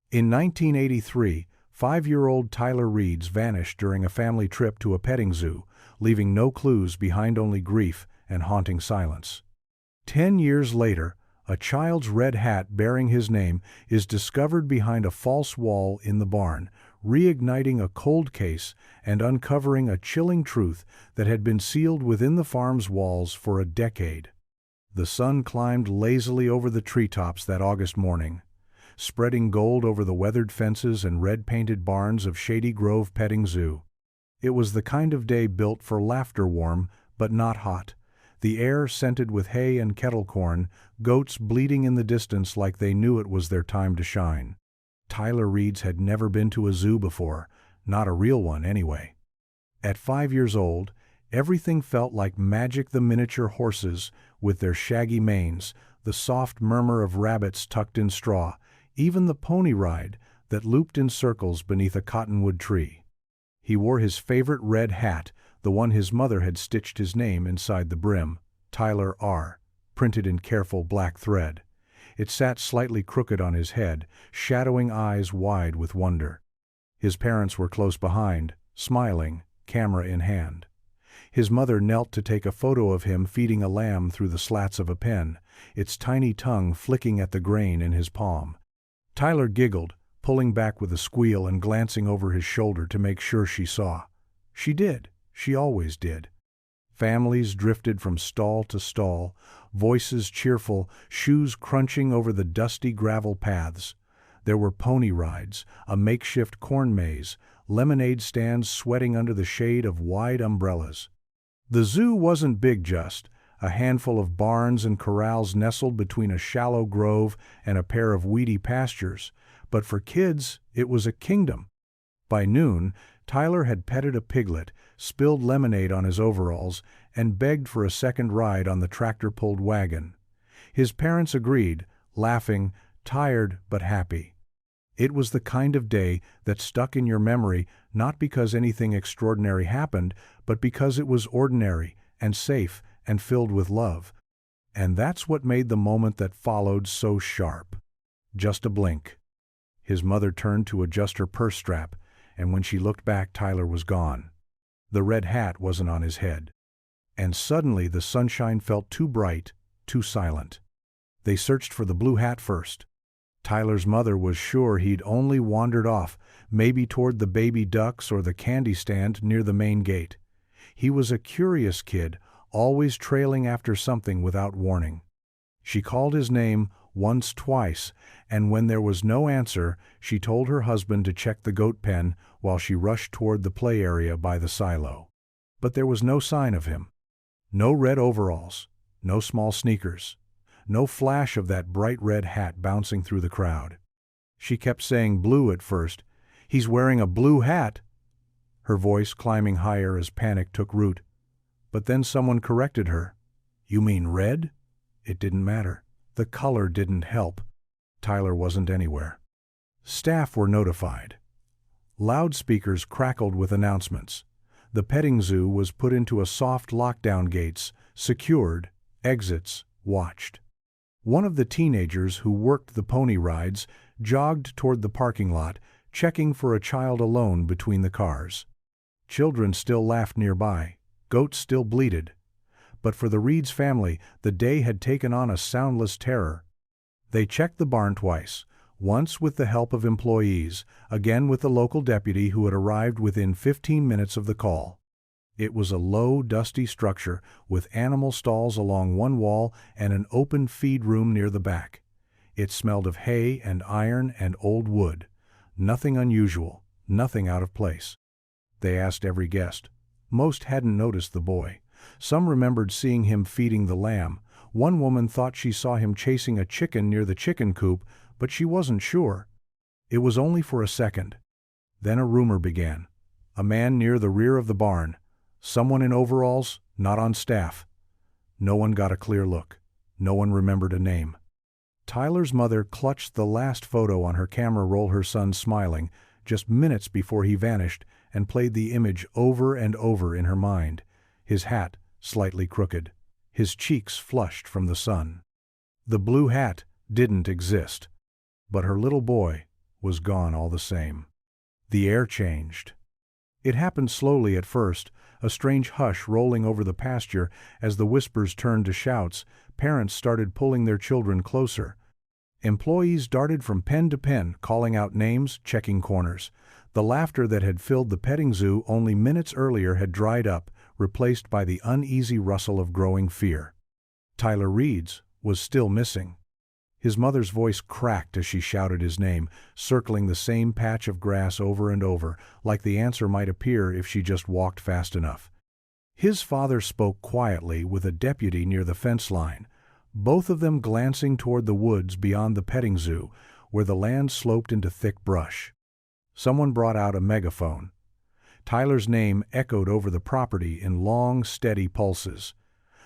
In 1983, 5-year-old Tyler Reeds vanished during a family trip to a petting zoo, leaving no clues behind, only grief and haunting silence. 10 years later, a child's red hat bearing his name is discovered behind a false wall in the barn, reigniting a cold case and uncovering a chilling truth that had been sealed within the farm's walls for a decade. The sun climbed lazily over the treetops that August morning, spreading gold over the weathered fences and red-painted barns of Shady Grove Petting Zoo. It was the kind of day built for laughter, warm but not hot, the air scented with hay and kettle corn, goats bleating in the distance like they knew it was their time to shine. Tyler Reeds had never been to a zoo before, not a real one anyway. At 5 years old, everything felt like magic: the miniature horses with their shaggy manes, the soft murmur of rabbits tucked in straw, even the pony ride that looped in circles beneath a cottonwood tree. He wore his favorite red hat, the one his mother had stitched his name inside the brim, Tyler R., printed in careful black thread. It sat slightly crooked on his head, shadowing eyes wide with wonder. His parents were close behind, smiling, camera in hand. His mother knelt to take a photo of him feeding a lamb through the slats of a pen, its tiny tongue flicking at the grain in his palm. Tyler giggled, pulling back with a squeal and glancing over his shoulder to make sure she saw. She did. She always did. Families drifted from stall to stall, voices cheerful, shoes crunching over the dusty gravel paths. There were pony rides, a makeshift corn maze, lemonade stands sweating under the shade of wide umbrellas. The zoo wasn't big, just a handful of barns and corrals nestled between a shallow grove and a pair of weedy pastures, but for kids it was a kingdom. By noon, Tyler had petted a piglet, spilled lemonade on his overalls, and begged for a second ride on the tractor-pulled wagon. His parents agreed, laughing, tired but happy. It was the kind of day that stuck in your memory, not because anything extraordinary happened, but because it was ordinary and safe and filled with love. And that's what made the moment that followed so sharp. Just a blink. His mother turned to adjust her purse strap, and when she looked back, Tyler was gone. The red hat wasn't on his head. And suddenly the sunshine felt too bright, too silent. They searched for the blue hat first. Tyler's mother was sure he'd only wandered off, maybe toward the baby ducks or the candy stand near the main gate. He was a curious kid, always trailing after something without warning. She called his name once, twice, and when there was no answer, she told her husband to check the goat pen while she rushed toward the play area by the silo. But there was no sign of him. No red overalls, no small sneakers, no flash of that bright red hat bouncing through the crowd. She kept saying blue at first. "He's wearing a blue hat," her voice climbing higher as panic took root. But then someone corrected her. "You mean red?" It didn't matter. The color didn't help. Tyler wasn't anywhere. Staff were notified. Loudspeakers crackled with announcements. The petting zoo was put into a soft lockdown, gates secured, exits watched. One of the teenagers who worked the pony rides jogged toward the parking lot, checking for a child alone between the cars. Children still laughed nearby. Goats still bleated. But for the Reeds family, the day had taken on a soundless terror. They checked the barn twice, once with the help of employees, again with the local deputy who had arrived within 15 minutes of the call. It was a low, dusty structure with animal stalls along one wall and an open feed room near the back. It smelled of hay and iron and old wood. Nothing unusual, nothing out of place. They asked every guest. Most hadn't noticed the boy. Some remembered seeing him feeding the lamb. One woman thought she saw him chasing a chicken near the chicken coop, but she wasn't sure. It was only for a second. Then a rumor began. A man near the rear of the barn. Someone in overalls, not on staff. No one got a clear look. No one remembered a name. Tyler's mother clutched the last photo on her camera roll, her son smiling, just minutes before he vanished, and played the image over and over in her mind. His hat slightly crooked, his cheeks flushed from the sun. The blue hat didn't exist. But her little boy, was gone all the same. The air changed. It happened slowly at first, a strange hush rolling over the pasture as the whispers turned to shouts. Parents started pulling their children closer. Employees darted from pen to pen, calling out names, checking corners. The laughter that had filled the petting zoo only minutes earlier had dried up, replaced by the uneasy rustle of growing fear. Tyler Reed's was still missing. His mother's voice cracked as she shouted his name, circling the same patch of grass over and over, like the answer might appear if she just walked fast enough. His father spoke quietly with a deputy near the fence line, both of them glancing toward the woods beyond the petting zoo, where the land sloped into thick brush. Someone brought out a megaphone. Tyler's name echoed over the property in long, steady pulses.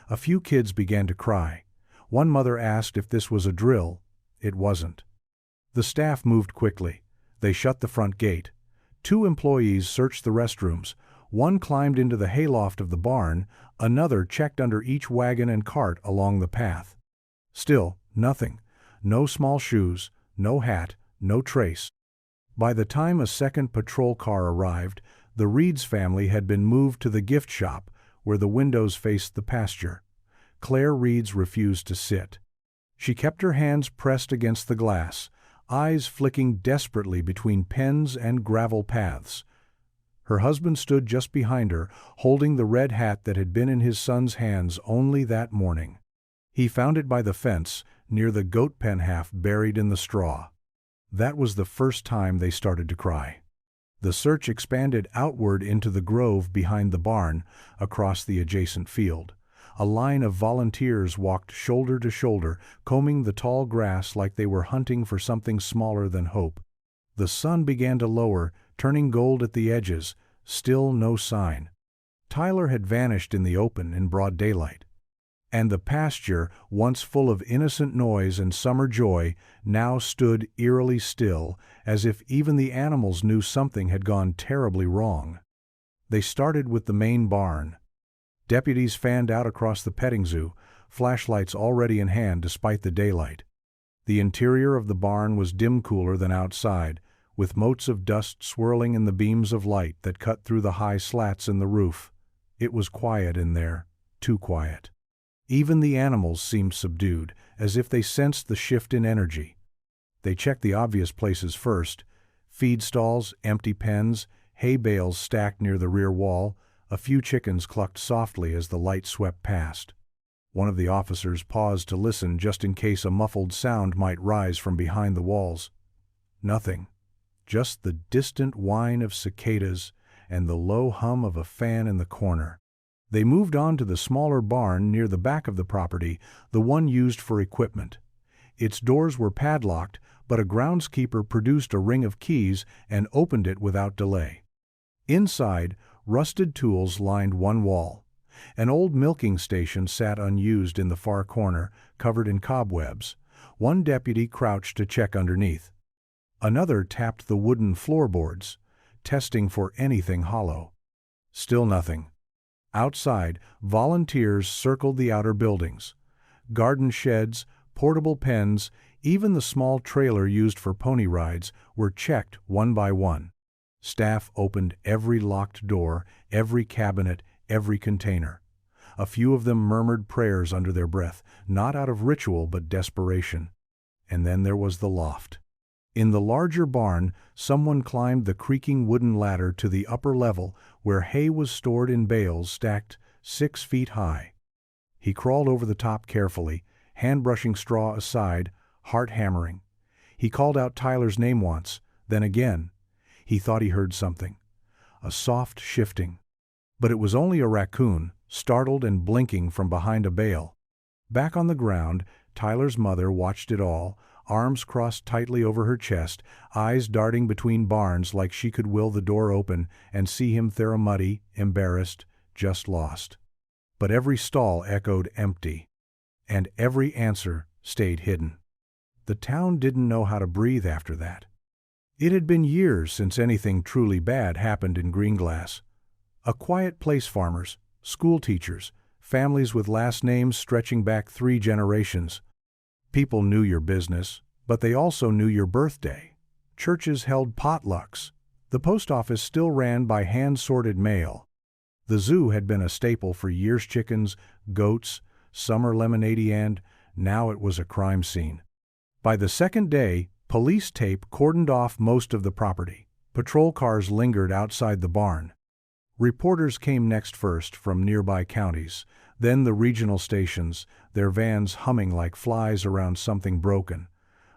A few kids began to cry. One mother asked if this was a drill. It wasn't. The staff moved quickly. They shut the front gate. 2 employees searched the restrooms. One climbed into the hayloft of the barn. Another checked under each wagon and cart along the path. Still, nothing. No small shoes, no hat, no trace. By the time a second patrol car arrived, the Reed's family had been moved to the gift shop, where the windows faced the pasture. Claire Reed's refused to sit. She kept her hands pressed against the glass, eyes flicking desperately between pens and gravel paths. Her husband stood just behind her, holding the red hat that had been in his son's hands only that morning. He found it by the fence, near the goat pen, half buried in the straw. That was the first time they started to cry. The search expanded outward into the grove behind the barn, across the adjacent field. A line of volunteers walked shoulder to shoulder, combing the tall grass like they were hunting for something smaller than hope. The sun began to lower, turning gold at the edges. Still no sign. Tyler had vanished in the open in broad daylight. And the pasture, once full of innocent noise and summer joy, now stood eerily still, as if even the animals knew something had gone terribly wrong. They started with the main barn. Deputies fanned out across the petting zoo, flashlights already in hand despite the daylight. The interior of the barn was dim cooler than outside, with motes of dust swirling in the beams of light that cut through the high slats in the roof. It was quiet in there, too quiet. Even the animals seemed subdued, as if they sensed the shift in energy. They checked the obvious places first: feed stalls, empty pens, hay bales stacked near the rear wall. A few chickens clucked softly as the light swept past. One of the officers paused to listen just in case a muffled sound might rise from behind the walls. Nothing. Just the distant whine of cicadas and the low hum of a fan in the corner. They moved on to the smaller barn near the back of the property, the one used for equipment. Its doors were padlocked, but a groundskeeper produced a ring of keys and opened it without delay. Inside, rusted tools lined one wall. An old milking station sat unused in the far corner, covered in cobwebs. One deputy crouched to check underneath. Another tapped the wooden floorboards, testing for anything hollow. Still nothing. Outside, volunteers circled the outer buildings. Garden sheds, portable pens, even the small trailer used for pony rides were checked one by one. Staff opened every locked door, every cabinet, every container. A few of them murmured prayers under their breath, not out of ritual but desperation. And then there was the loft. In the larger barn, someone climbed the creaking wooden ladder to the upper level where hay was stored in bales stacked 6 feet high. He crawled over the top carefully, hand brushing straw aside, heart hammering. He called out Tyler's name once, then again. He thought he heard something. A soft shifting. But it was only a raccoon, startled and blinking from behind a bale. Back on the ground, Tyler's mother watched it all, arms crossed tightly over her chest, eyes darting between barns like she could will the door open and see him there, muddy, embarrassed, just lost. But every stall echoed empty, and every answer stayed hidden. The town didn't know how to breathe after that. It had been years since anything truly bad happened in Greenglass. A quiet place, farmers, school teachers, families with last names stretching back 3 generations. People knew your business, but they also knew your birthday, Churches held potlucks. The post office still ran by hand-sorted mail. The zoo had been a staple for years. Chickens, goats, summer lemonade, and now it was a crime scene. By the second day, police tape cordoned off most of the property. Patrol cars lingered outside the barn. Reporters came next, first from nearby counties, then the regional stations, their vans humming like flies around something broken.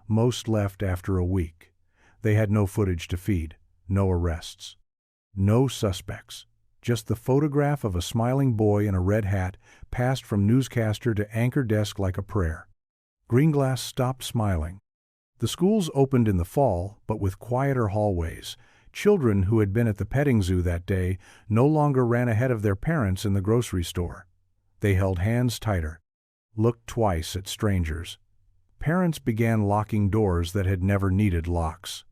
Most left after a week. They had no footage to feed, no arrests, no suspects. Just the photograph of a smiling boy in a red hat passed from newscaster to anchor desk like a prayer. Greenglass stopped smiling. The schools opened in the fall, but with quieter hallways. Children who had been at the petting zoo that day no longer ran ahead of their parents in the grocery store. They held hands tighter, looked twice at strangers. Parents began locking doors that had never needed locks.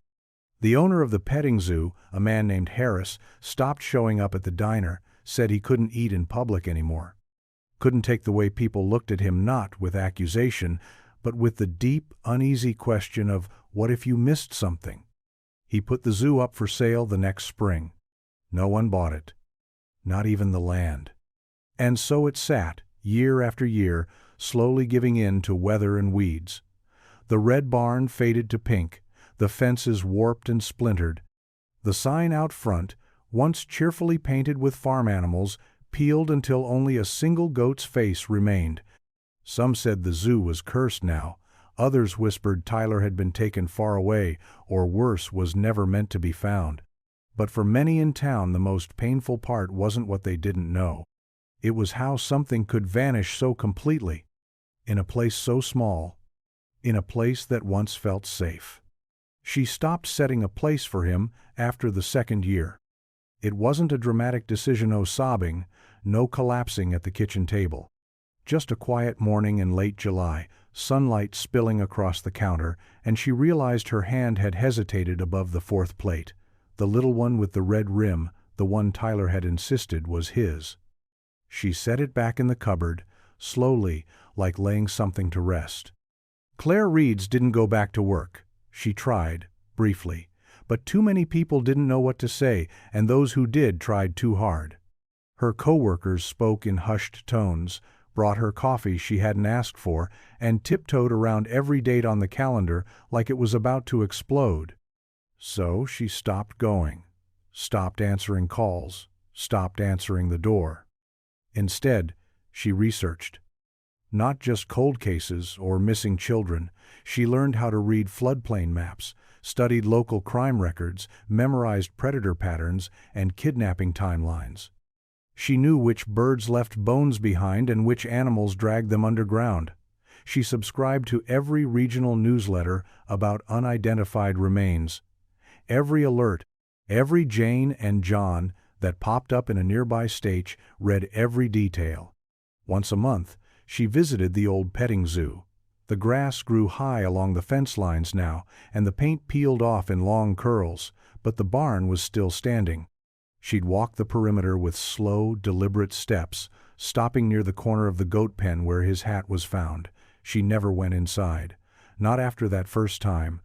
The owner of the petting zoo, a man named Harris, stopped showing up at the diner, said he couldn't eat in public anymore. Couldn't take the way people looked at him, not with accusation, but with the deep, uneasy question of, what if you missed something? He put the zoo up for sale the next spring. No one bought it. Not even the land. And so it sat, year after year, slowly giving in to weather and weeds. The red barn faded to pink, the fences warped and splintered. The sign out front, once cheerfully painted with farm animals, peeled until only a single goat's face remained. Some said the zoo was cursed now. Others whispered Tyler had been taken far away, or worse, was never meant to be found. But for many in town, the most painful part wasn't what they didn't know. It was how something could vanish so completely, in a place so small, in a place that once felt safe. She stopped setting a place for him after the second year. It wasn't a dramatic decision, no sobbing, no collapsing at the kitchen table. Just a quiet morning in late July, sunlight spilling across the counter, and she realized her hand had hesitated above the fourth plate. The little one with the red rim, the one Tyler had insisted was his. She set it back in the cupboard, slowly, like laying something to rest. Claire Reeds didn't go back to work. She tried, briefly, but too many people didn't know what to say, and those who did tried too hard. Her co-workers spoke in hushed tones, brought her coffee she hadn't asked for, and tiptoed around every date on the calendar like it was about to explode. So she stopped going, stopped answering calls, stopped answering the door. Instead, she researched. Not just cold cases or missing children. She learned how to read floodplain maps, studied local crime records, memorized predator patterns, and kidnapping timelines. She knew which birds left bones behind and which animals dragged them underground. She subscribed to every regional newsletter about unidentified remains. Every alert, every Jane and John that popped up in a nearby state, read every detail. Once a month, she visited the old petting zoo. The grass grew high along the fence lines now, and the paint peeled off in long curls, but the barn was still standing. She'd walk the perimeter with slow, deliberate steps, stopping near the corner of the goat pen where his hat was found. She never went inside. Not after that first time.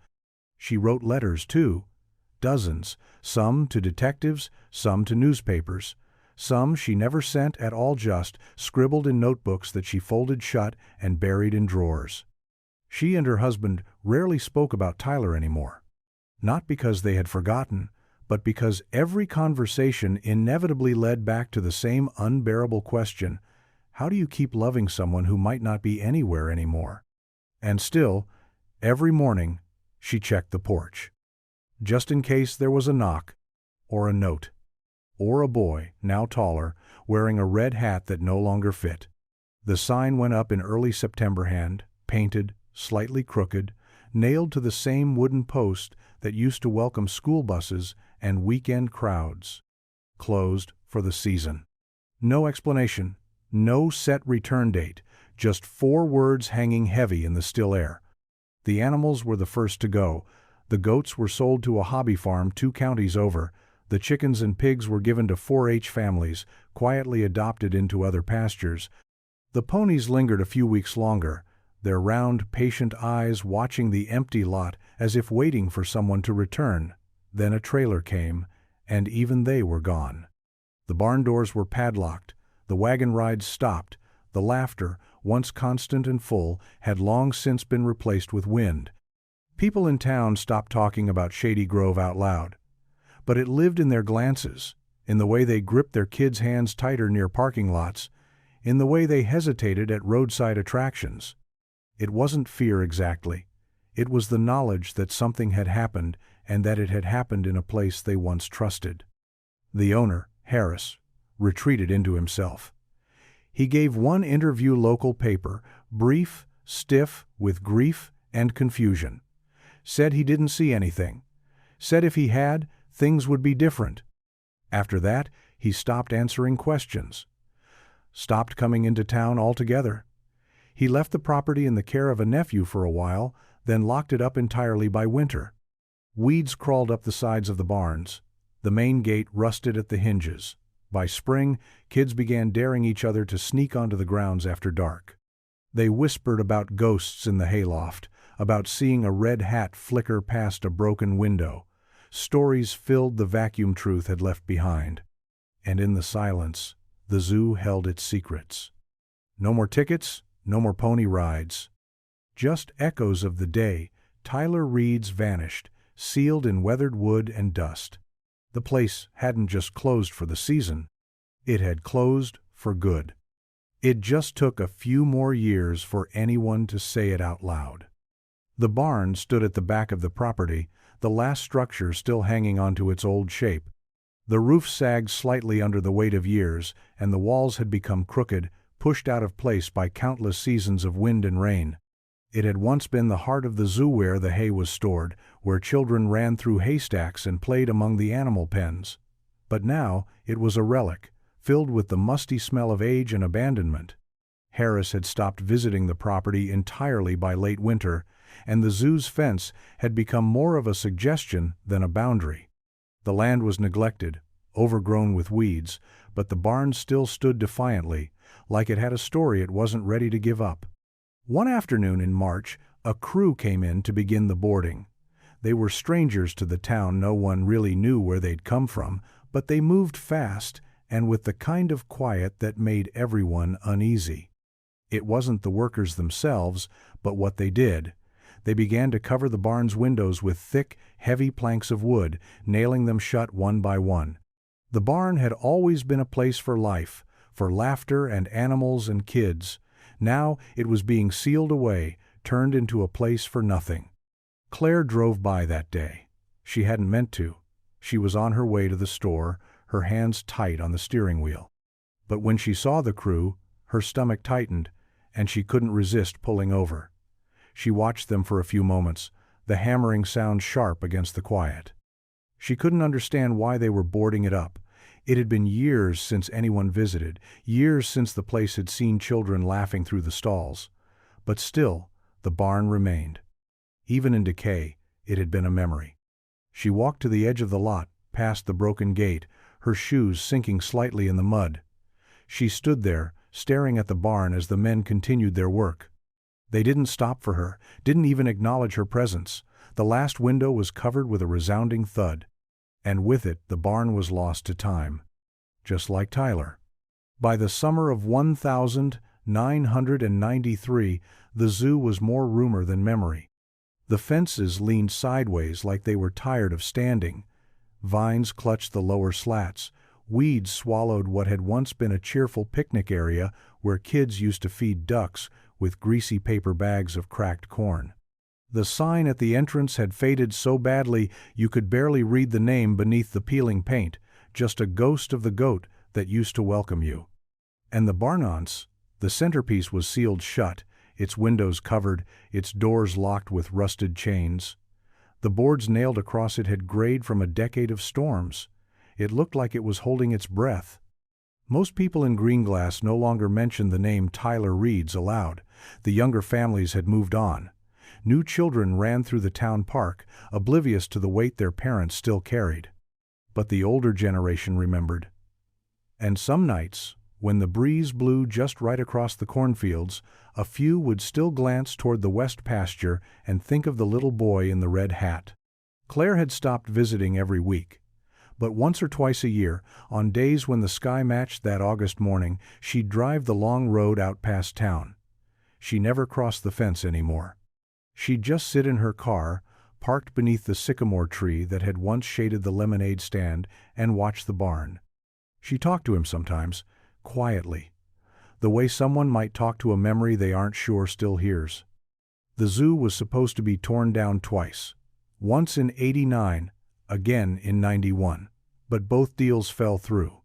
She wrote letters, too. Dozens, some to detectives, some to newspapers. Some she never sent at all, just scribbled in notebooks that she folded shut and buried in drawers. She and her husband rarely spoke about Tyler anymore. Not because they had forgotten, but because every conversation inevitably led back to the same unbearable question: how do you keep loving someone who might not be anywhere anymore? And still, every morning, she checked the porch. Just in case there was a knock, or a note, or a boy, now taller, wearing a red hat that no longer fit. The sign went up in early September, hand painted, slightly crooked, nailed to the same wooden post that used to welcome school buses and weekend crowds. Closed for the season. No explanation, no set return date, just 4 words hanging heavy in the still air. The animals were the first to go. The goats were sold to a hobby farm 2 counties over. The chickens and pigs were given to 4-H families, quietly adopted into other pastures. The ponies lingered a few weeks longer, their round, patient eyes watching the empty lot as if waiting for someone to return. Then a trailer came, and even they were gone. The barn doors were padlocked, the wagon rides stopped, the laughter, once constant and full, had long since been replaced with wind. People in town stopped talking about Shady Grove out loud. But it lived in their glances, in the way they gripped their kids' hands tighter near parking lots, in the way they hesitated at roadside attractions. It wasn't fear exactly. It was the knowledge that something had happened and that it had happened in a place they once trusted. The owner, Harris, retreated into himself. He gave one interview local paper, brief, stiff, with grief and confusion. Said he didn't see anything. Said if he had, things would be different. After that, he stopped answering questions. Stopped coming into town altogether. He left the property in the care of a nephew for a while, then locked it up entirely by winter. Weeds crawled up the sides of the barns. The main gate rusted at the hinges. By spring, kids began daring each other to sneak onto the grounds after dark. They whispered about ghosts in the hayloft, about seeing a red hat flicker past a broken window. Stories filled the vacuum truth had left behind. And in the silence, the zoo held its secrets. No more tickets, no more pony rides. Just echoes of the day, Tyler Reed's vanished, sealed in weathered wood and dust. The place hadn't just closed for the season. It had closed for good. It just took a few more years for anyone to say it out loud. The barn stood at the back of the property, the last structure still hanging onto its old shape. The roof sagged slightly under the weight of years, and the walls had become crooked, pushed out of place by countless seasons of wind and rain. It had once been the heart of the zoo where the hay was stored, where children ran through haystacks and played among the animal pens. But now it was a relic, filled with the musty smell of age and abandonment. Harris had stopped visiting the property entirely by late winter, and the zoo's fence had become more of a suggestion than a boundary. The land was neglected, overgrown with weeds, but the barn still stood defiantly, like it had a story it wasn't ready to give up. One afternoon in March, a crew came in to begin the boarding. They were strangers to the town, no one really knew where they'd come from, but they moved fast and with the kind of quiet that made everyone uneasy. It wasn't the workers themselves, but what they did. They began to cover the barn's windows with thick, heavy planks of wood, nailing them shut one by one. The barn had always been a place for life, for laughter and animals and kids. Now it was being sealed away, turned into a place for nothing. Claire drove by that day. She hadn't meant to. She was on her way to the store, her hands tight on the steering wheel. But when she saw the crew, her stomach tightened, and she couldn't resist pulling over. She watched them for a few moments, the hammering sound sharp against the quiet. She couldn't understand why they were boarding it up. It had been years since anyone visited, years since the place had seen children laughing through the stalls. But still, the barn remained. Even in decay, it had been a memory. She walked to the edge of the lot, past the broken gate, her shoes sinking slightly in the mud. She stood there, staring at the barn as the men continued their work. They didn't stop for her, didn't even acknowledge her presence. The last window was covered with a resounding thud. And with it, the barn was lost to time. Just like Tyler. By the summer of 1993, the zoo was more rumor than memory. The fences leaned sideways like they were tired of standing. Vines clutched the lower slats. Weeds swallowed what had once been a cheerful picnic area where kids used to feed ducks with greasy paper bags of cracked corn. The sign at the entrance had faded so badly you could barely read the name beneath the peeling paint, just a ghost of the goat that used to welcome you. And the barn-once, the centerpiece was sealed shut, its windows covered, its doors locked with rusted chains. The boards nailed across it had grayed from a decade of storms. It looked like it was holding its breath. Most people in Greenglass no longer mentioned the name Tyler Reed's aloud. The younger families had moved on. New children ran through the town park, oblivious to the weight their parents still carried. But the older generation remembered. And some nights, When the breeze blew just right across the cornfields, a few would still glance toward the west pasture and think of the little boy in the red hat. Claire had stopped visiting every week. But once or twice a year, on days when the sky matched that August morning, she'd drive the long road out past town. She never crossed the fence anymore. She'd just sit in her car, parked beneath the sycamore tree that had once shaded the lemonade stand, and watch the barn. She talked to him sometimes, quietly, the way someone might talk to a memory they aren't sure still hears. The zoo was supposed to be torn down twice. Once in '89, again in '91, but both deals fell through.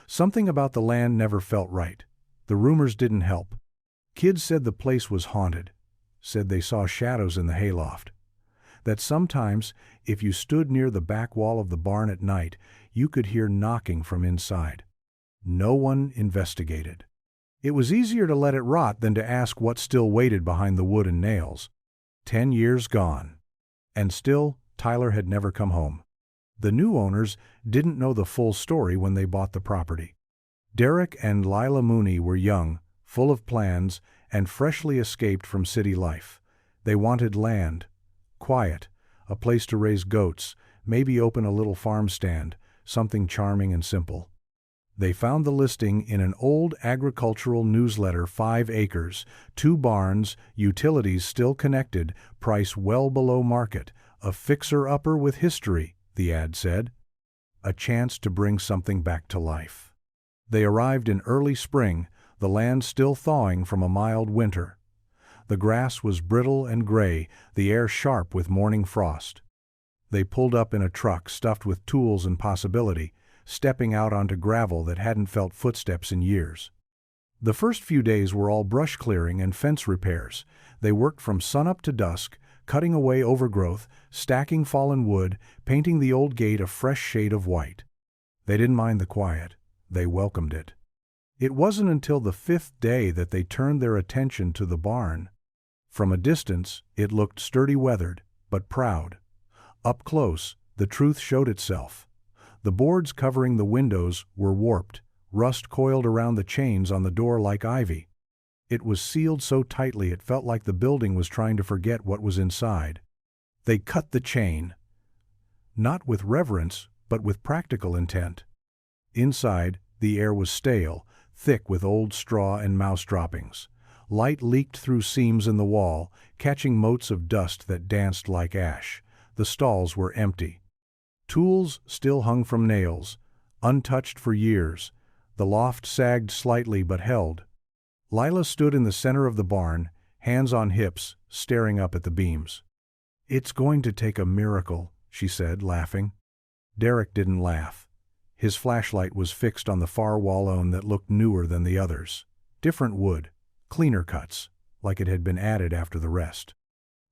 Something about the land never felt right. The rumors didn't help. Kids said the place was haunted, said they saw shadows in the hayloft, that sometimes, if you stood near the back wall of the barn at night, you could hear knocking from inside. No one investigated. It was easier to let it rot than to ask what still waited behind the wood and nails. 10 years gone. And still, Tyler had never come home. The new owners didn't know the full story when they bought the property. Derek and Lila Mooney were young, full of plans, and freshly escaped from city life. They wanted land, quiet, a place to raise goats, maybe open a little farm stand, something charming and simple. They found the listing in an old agricultural newsletter, 5 acres, 2 barns, utilities still connected, price well below market, a fixer-upper with history, the ad said. A chance to bring something back to life. They arrived in early spring, the land still thawing from a mild winter. The grass was brittle and gray, the air sharp with morning frost. They pulled up in a truck stuffed with tools and possibility, stepping out onto gravel that hadn't felt footsteps in years. The first few days were all brush clearing and fence repairs. They worked from sunup to dusk, cutting away overgrowth, stacking fallen wood, painting the old gate a fresh shade of white. They didn't mind the quiet. They welcomed it. It wasn't until the 5th day that they turned their attention to the barn. From a distance, it looked sturdy weathered, but proud. Up close, the truth showed itself. The boards covering the windows were warped, rust coiled around the chains on the door like ivy. It was sealed so tightly it felt like the building was trying to forget what was inside. They cut the chain. Not with reverence, but with practical intent. Inside, the air was stale, thick with old straw and mouse droppings. Light leaked through seams in the wall, catching motes of dust that danced like ash. The stalls were empty. Tools still hung from nails, untouched for years. The loft sagged slightly but held. Lila stood in the center of the barn, hands on hips, staring up at the beams. "It's going to take a miracle," she said, laughing. Derek didn't laugh. His flashlight was fixed on the far wall that looked newer than the others. Different wood, cleaner cuts, like it had been added after the rest.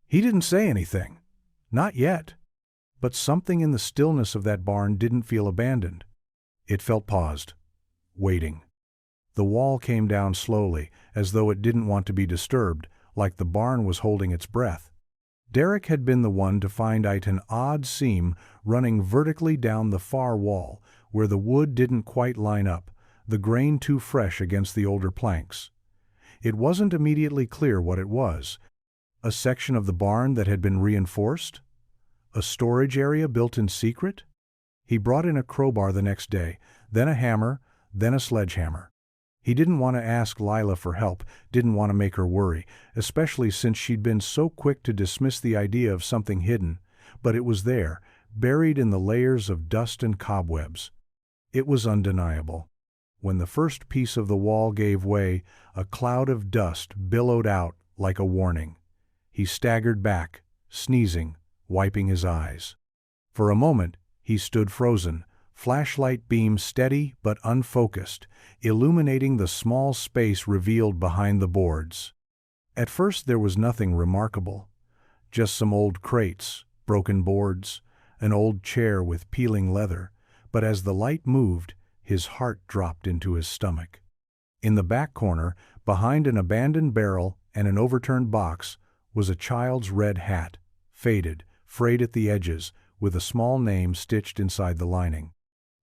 He didn't say anything. Not yet. But something in the stillness of that barn didn't feel abandoned. It felt paused, waiting. The wall came down slowly, as though it didn't want to be disturbed, like the barn was holding its breath. Derek had been the one to find an odd seam running vertically down the far wall, where the wood didn't quite line up, the grain too fresh against the older planks. It wasn't immediately clear what it was. A section of the barn that had been reinforced? A storage area built in secret? He brought in a crowbar the next day, then a hammer, then a sledgehammer. He didn't want to ask Lila for help, didn't want to make her worry, especially since she'd been so quick to dismiss the idea of something hidden, but it was there, buried in the layers of dust and cobwebs. It was undeniable. When the first piece of the wall gave way, a cloud of dust billowed out like a warning. He staggered back, sneezing, wiping his eyes. For a moment, he stood frozen, flashlight beam steady but unfocused, illuminating the small space revealed behind the boards. At first there was nothing remarkable. Just some old crates, broken boards, an old chair with peeling leather, but as the light moved, his heart dropped into his stomach. In the back corner, behind an abandoned barrel and an overturned box, was a child's red hat, faded, frayed at the edges, with a small name stitched inside the lining.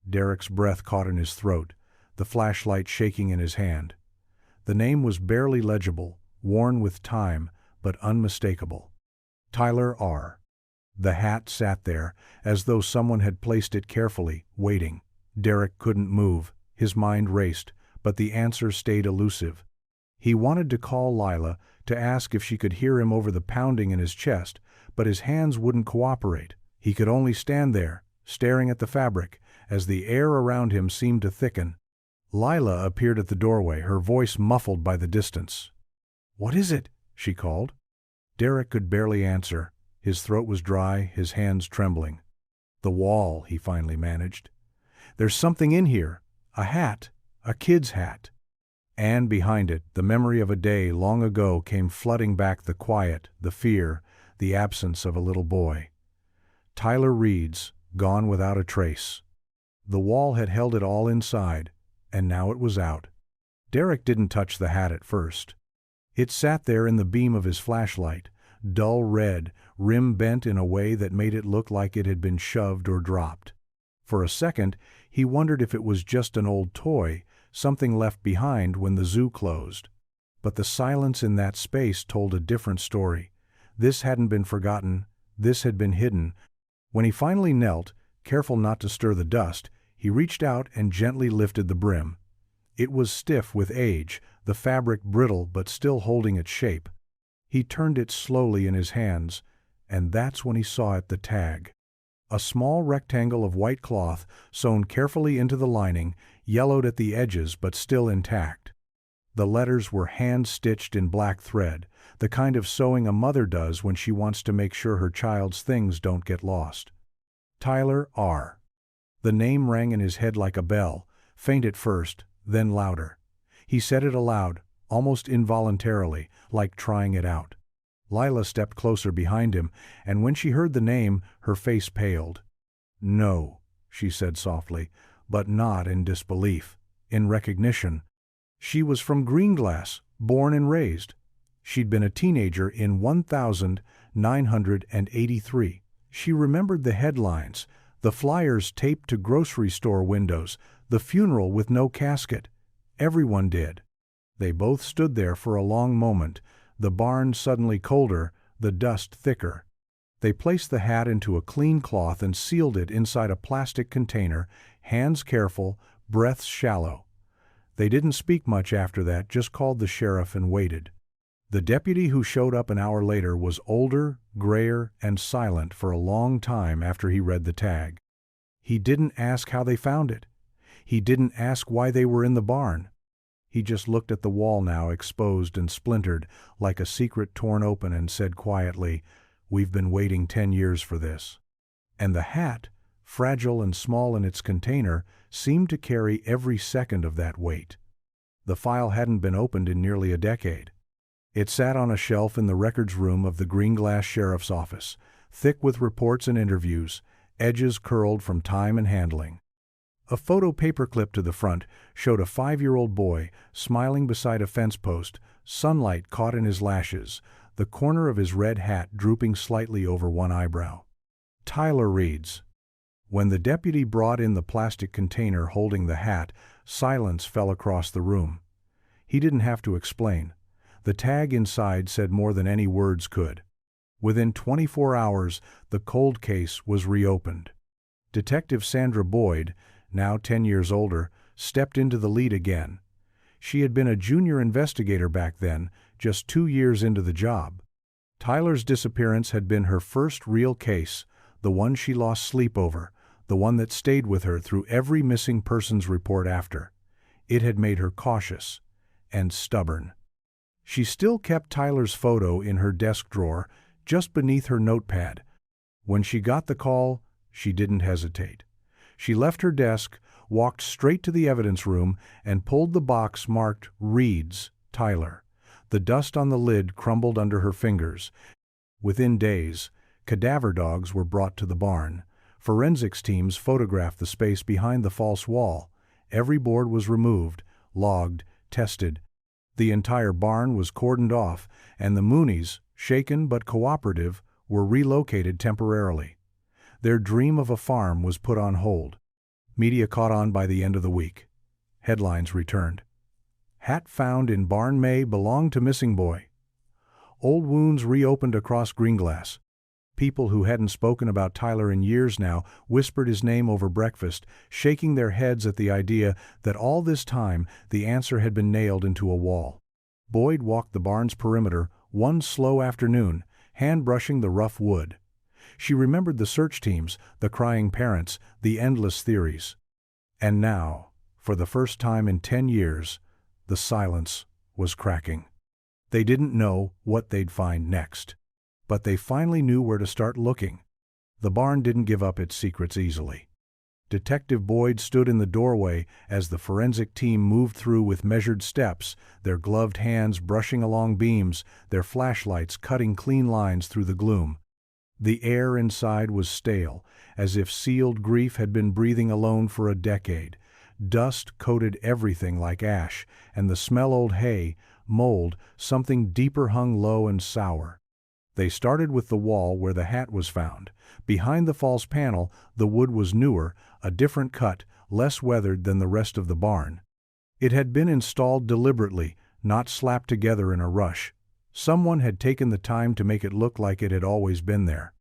Derek's breath caught in his throat. the flashlight shaking in his hand. The name was barely legible, worn with time, but unmistakable. Tyler R. The hat sat there, as though someone had placed it carefully, waiting. Derek couldn't move, his mind raced, but the answer stayed elusive. He wanted to call Lila, to ask if she could hear him over the pounding in his chest, but his hands wouldn't cooperate. He could only stand there, staring at the fabric, as the air around him seemed to thicken. Lila appeared at the doorway, her voice muffled by the distance. "What is it?" she called. Derek could barely answer. His throat was dry, his hands trembling. "The wall," he finally managed. "There's something in here. A hat. A kid's hat." And behind it, the memory of a day long ago came flooding back, the quiet, the fear, the absence of a little boy. Tyler Reed's, gone without a trace. The wall had held it all inside, and now it was out. Derek didn't touch the hat at first. It sat there in the beam of his flashlight, dull red, rim bent in a way that made it look like it had been shoved or dropped. For a second, he wondered if it was just an old toy, something left behind when the zoo closed. But the silence in that space told a different story. This hadn't been forgotten, this had been hidden. When he finally knelt, careful not to stir the dust, he reached out and gently lifted the brim. It was stiff with age, the fabric brittle but still holding its shape. He turned it slowly in his hands, and that's when he saw it, the tag. A small rectangle of white cloth, sewn carefully into the lining, yellowed at the edges but still intact. The letters were hand-stitched in black thread, the kind of sewing a mother does when she wants to make sure her child's things don't get lost. Tyler R. The name rang in his head like a bell, faint at first, then louder. He said it aloud, almost involuntarily, like trying it out. Lila stepped closer behind him, and when she heard the name, her face paled. "No," she said softly, but not in disbelief, in recognition. She was from Greenglass, born and raised. She'd been a teenager in 1983. She remembered the headlines, the flyers taped to grocery store windows, the funeral with no casket. Everyone did. They both stood there for a long moment, the barn suddenly colder, the dust thicker. They placed the hat into a clean cloth and sealed it inside a plastic container, hands careful, breaths shallow. They didn't speak much after that, just called the sheriff and waited. The deputy who showed up an hour later was older, grayer, and silent for a long time after he read the tag. He didn't ask how they found it. He didn't ask why they were in the barn. He just looked at the wall now, exposed and splintered, like a secret torn open, and said quietly, "We've been waiting 10 years for this." And the hat, fragile and small in its container, seemed to carry every second of that weight. The file hadn't been opened in nearly a decade. It sat on a shelf in the records room of the Greenglass Sheriff's Office, thick with reports and interviews, edges curled from time and handling. A photo paperclip to the front showed a 5-year-old boy smiling beside a fence post, sunlight caught in his lashes, the corner of his red hat drooping slightly over one eyebrow. Tyler Reed's. When the deputy brought in the plastic container holding the hat, silence fell across the room. He didn't have to explain. The tag inside said more than any words could. Within 24 hours, the cold case was reopened. Detective Sandra Boyd, now 10 years older, stepped into the lead again. She had been a junior investigator back then, just 2 years into the job. Tyler's disappearance had been her first real case, the one she lost sleep over, the one that stayed with her through every missing persons report after. It had made her cautious and stubborn. She still kept Tyler's photo in her desk drawer, just beneath her notepad. When she got the call, she didn't hesitate. She left her desk, walked straight to the evidence room, and pulled the box marked Reed's, Tyler. The dust on the lid crumbled under her fingers. Within days, cadaver dogs were brought to the barn. Forensics teams photographed the space behind the false wall. Every board was removed, logged, tested. The entire barn was cordoned off, and the Moonies, shaken but cooperative, were relocated temporarily. Their dream of a farm was put on hold. Media caught on by the end of the week. Headlines returned. Hat found in barn may belong to missing boy. Old wounds reopened across Greenglass. People who hadn't spoken about Tyler in years now whispered his name over breakfast, shaking their heads at the idea that all this time the answer had been nailed into a wall. Boyd walked the barn's perimeter one slow afternoon, hand-brushing the rough wood. She remembered the search teams, the crying parents, the endless theories. And now, for the first time in 10 years, the silence was cracking. They didn't know what they'd find next. But they finally knew where to start looking. The barn didn't give up its secrets easily. Detective Boyd stood in the doorway as the forensic team moved through with measured steps, their gloved hands brushing along beams, their flashlights cutting clean lines through the gloom. The air inside was stale, as if sealed grief had been breathing alone for a decade. Dust coated everything like ash, and the smell old hay, mold, something deeper hung low and sour. They started with the wall where the hat was found. Behind the false panel, the wood was newer, a different cut, less weathered than the rest of the barn. It had been installed deliberately, not slapped together in a rush. Someone had taken the time to make it look like it had always been there.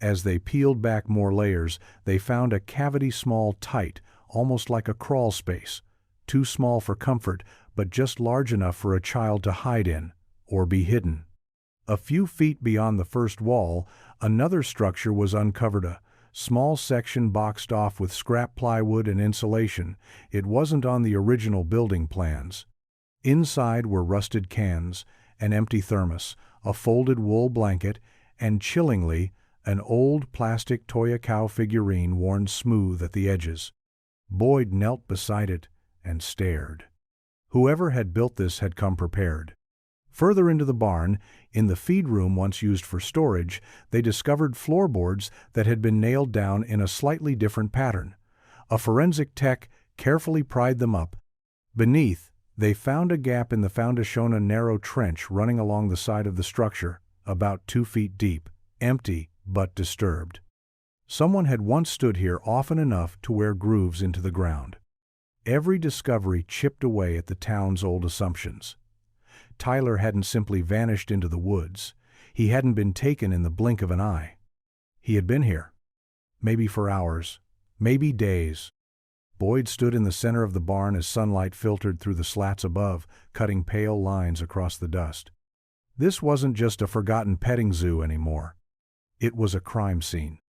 As they peeled back more layers, they found a cavity small, tight, almost like a crawl space. Too small for comfort, but just large enough for a child to hide in, or be hidden. A few feet beyond the first wall, another structure was uncovered, a small section boxed off with scrap plywood and insulation. It wasn't on the original building plans. Inside were rusted cans, an empty thermos, a folded wool blanket, and chillingly, an old plastic Toya cow figurine worn smooth at the edges. Boyd knelt beside it and stared. Whoever had built this had come prepared. Further into the barn, in the feed room once used for storage, they discovered floorboards that had been nailed down in a slightly different pattern. A forensic tech carefully pried them up. Beneath, they found a gap in the foundation, a narrow trench running along the side of the structure, about 2 feet deep, empty but disturbed. Someone had once stood here often enough to wear grooves into the ground. Every discovery chipped away at the town's old assumptions. Tyler hadn't simply vanished into the woods. He hadn't been taken in the blink of an eye. He had been here. Maybe for hours. Maybe days. Boyd stood in the center of the barn as sunlight filtered through the slats above, cutting pale lines across the dust. This wasn't just a forgotten petting zoo anymore. It was a crime scene.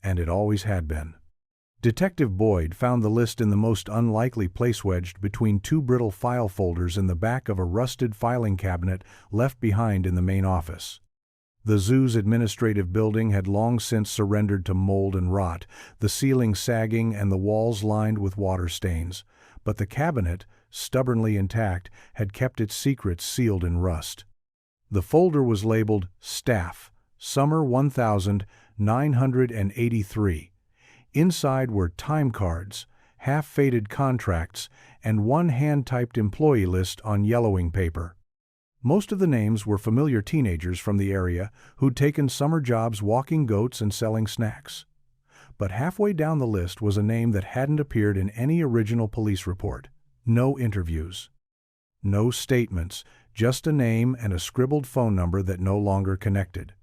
And it always had been. Detective Boyd found the list in the most unlikely place, wedged between 2 brittle file folders in the back of a rusted filing cabinet left behind in the main office. The zoo's administrative building had long since surrendered to mold and rot, the ceiling sagging and the walls lined with water stains. But the cabinet, stubbornly intact, had kept its secrets sealed in rust. The folder was labeled Staff, Summer 1983. Inside were time cards, half-faded contracts, and one hand-typed employee list on yellowing paper. Most of the names were familiar teenagers from the area who'd taken summer jobs walking goats and selling snacks. But halfway down the list was a name that hadn't appeared in any original police report. No interviews. No statements, just a name and a scribbled phone number that no longer connected.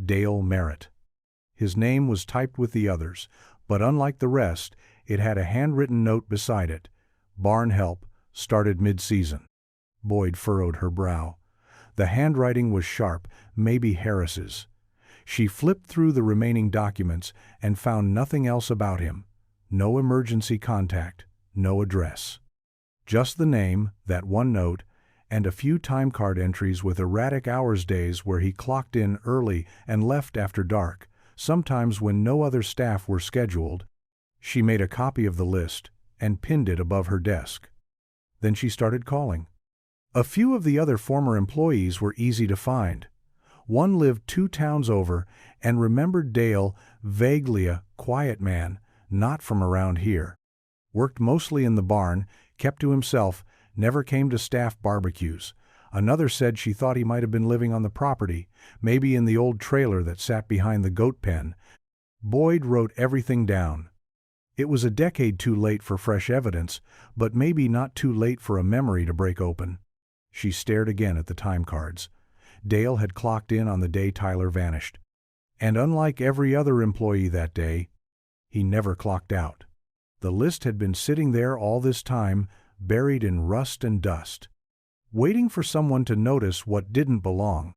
Dale Merritt. His name was typed with the others, but unlike the rest, it had a handwritten note beside it. Barn help, started mid-season. Boyd furrowed her brow. The handwriting was sharp, maybe Harris's. She flipped through the remaining documents and found nothing else about him. No emergency contact, no address. Just the name, that one note, and a few time card entries with erratic hours days where he clocked in early and left after dark, sometimes when no other staff were scheduled. She made a copy of the list and pinned it above her desk. Then she started calling. A few of the other former employees were easy to find. One lived 2 towns over and remembered Dale vaguely, a quiet man, not from around here. Worked mostly in the barn, kept to himself, never came to staff barbecues. Another said she thought he might have been living on the property, maybe in the old trailer that sat behind the goat pen. Boyd wrote everything down. It was a decade too late for fresh evidence, but maybe not too late for a memory to break open. She stared again at the time cards. Dale had clocked in on the day Tyler vanished. And unlike every other employee that day, he never clocked out. The list had been sitting there all this time, buried in rust and dust, waiting for someone to notice what didn't belong.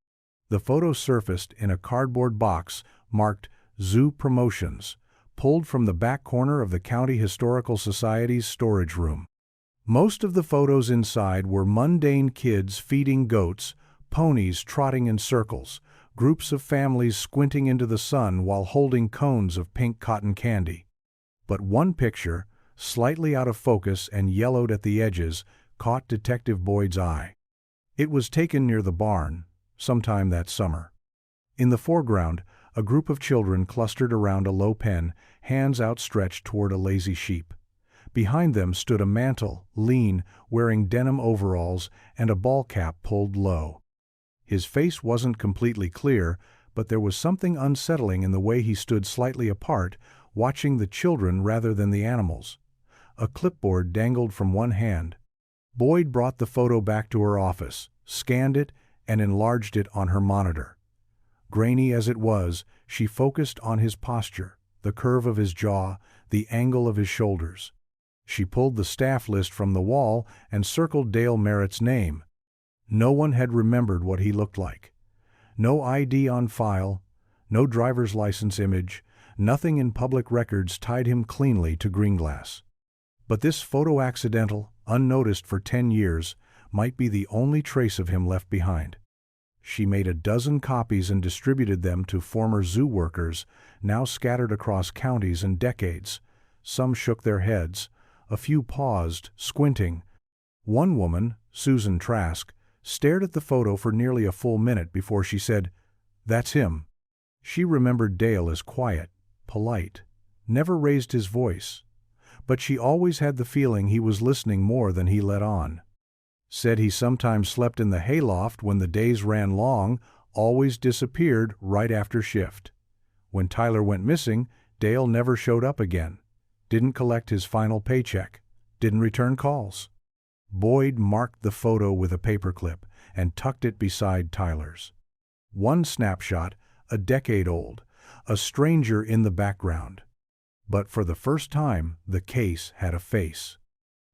The photo surfaced in a cardboard box marked Zoo Promotions, pulled from the back corner of the County Historical Society's storage room. Most of the photos inside were mundane kids feeding goats, ponies trotting in circles, groups of families squinting into the sun while holding cones of pink cotton candy. But one picture, slightly out of focus and yellowed at the edges, caught Detective Boyd's eye. It was taken near the barn, sometime that summer. In the foreground, a group of children clustered around a low pen, hands outstretched toward a lazy sheep. Behind them stood a mantle, lean, wearing denim overalls and a ball cap pulled low. His face wasn't completely clear, but there was something unsettling in the way he stood slightly apart, watching the children rather than the animals. A clipboard dangled from one hand. Boyd brought the photo back to her office, scanned it, and enlarged it on her monitor. Grainy as it was, she focused on his posture, the curve of his jaw, the angle of his shoulders. She pulled the staff list from the wall and circled Dale Merritt's name. No one had remembered what he looked like. No ID on file, no driver's license image, nothing in public records tied him cleanly to Greenglass. But this photo, accidental, unnoticed for 10 years, might be the only trace of him left behind. She made a dozen copies and distributed them to former zoo workers, now scattered across counties and decades. Some shook their heads. A few paused, squinting. One woman, Susan Trask, stared at the photo for nearly a full minute before she said, "That's him." She remembered Dale as quiet, polite, never raised his voice. But she always had the feeling he was listening more than he let on. Said he sometimes slept in the hayloft when the days ran long, always disappeared right after shift. When Tyler went missing, Dale never showed up again. Didn't collect his final paycheck. Didn't return calls. Boyd marked the photo with a paperclip and tucked it beside Tyler's. One snapshot, a decade old, a stranger in the background. But for the first time, the case had a face.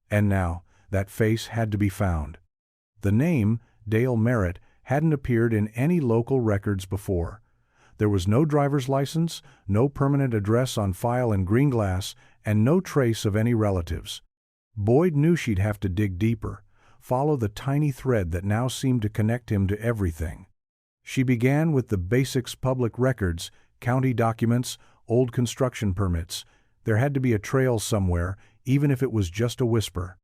And now, that face had to be found. The name, Dale Merritt, hadn't appeared in any local records before. There was no driver's license, no permanent address on file in Greenglass, and no trace of any relatives. Boyd knew she'd have to dig deeper, follow the tiny thread that now seemed to connect him to everything. She began with the basics: public records, county documents, old construction permits. There had to be a trail somewhere, even if it was just a whisper.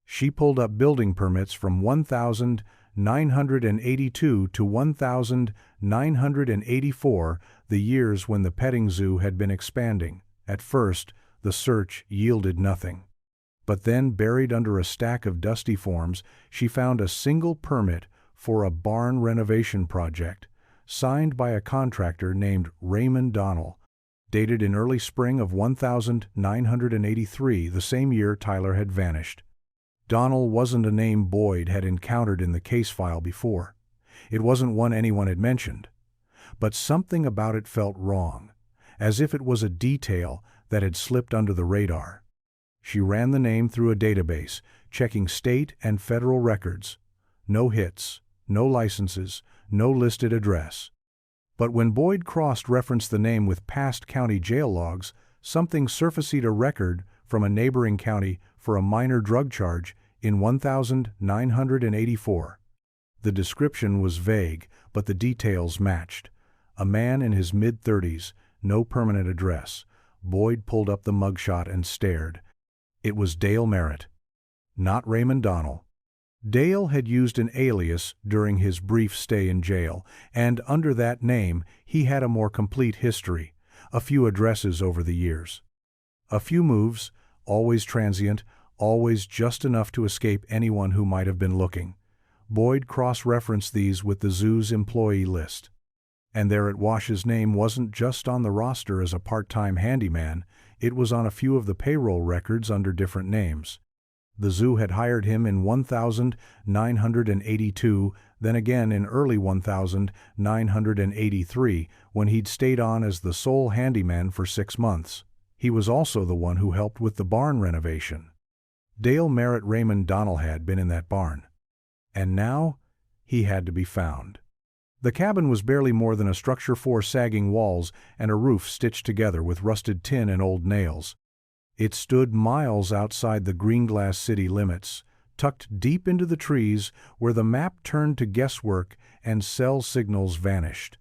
She pulled up building permits from 1982 to 1984, the years when the petting zoo had been expanding. At first, the search yielded nothing. But then, buried under a stack of dusty forms, she found a single permit for a barn renovation project, signed by a contractor named Raymond Donnell, dated in early spring of 1983, the same year Tyler had vanished. Donnell wasn't a name Boyd had encountered in the case file before. It wasn't one anyone had mentioned. But something about it felt wrong, as if it was a detail that had slipped under the radar. She ran the name through a database, checking state and federal records. No hits, no licenses, no listed address. But when Boyd cross-referenced the name with past county jail logs, something surfaced: a record from a neighboring county for a minor drug charge in 1984. The description was vague, but the details matched. A man in his mid-30s, no permanent address. Boyd pulled up the mugshot and stared. It was Dale Merritt, not Raymond Donnell. Dale had used an alias during his brief stay in jail, and under that name he had a more complete history, a few addresses over the years. A few moves, always transient, always just enough to escape anyone who might have been looking. Boyd cross-referenced these with the zoo's employee list. And there it was: his name wasn't just on the roster as a part-time handyman, It was on a few of the payroll records under different names. The zoo had hired him in 1982, then again in early 1983, when he'd stayed on as the sole handyman for 6 months. He was also the one who helped with the barn renovation. Dale Merritt Raymond Donnell had been in that barn. And now, he had to be found. The cabin was barely more than a structure, 4 sagging walls and a roof stitched together with rusted tin and old nails. It stood miles outside the green-glass city limits, tucked deep into the trees where the map turned to guesswork and cell signals vanished.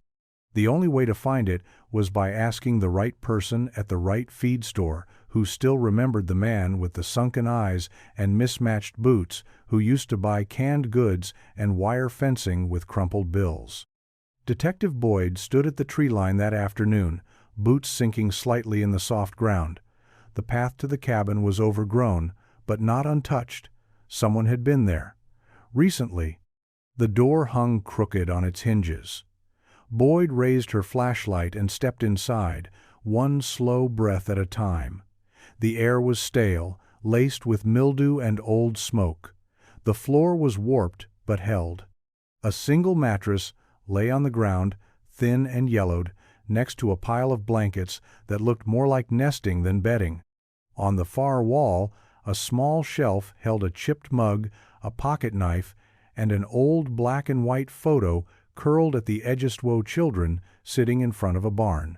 The only way to find it was by asking the right person at the right feed store who still remembered the man with the sunken eyes and mismatched boots who used to buy canned goods and wire fencing with crumpled bills. Detective Boyd stood at the tree line that afternoon, boots sinking slightly in the soft ground. The path to the cabin was overgrown, but not untouched. Someone had been there. Recently. The door hung crooked on its hinges. Boyd raised her flashlight and stepped inside, one slow breath at a time. The air was stale, laced with mildew and old smoke. The floor was warped but held. A single mattress lay on the ground, thin and yellowed, next to a pile of blankets that looked more like nesting than bedding. On the far wall, a small shelf held a chipped mug, a pocket knife, and an old black and white photo curled at the edgest children sitting in front of a barn.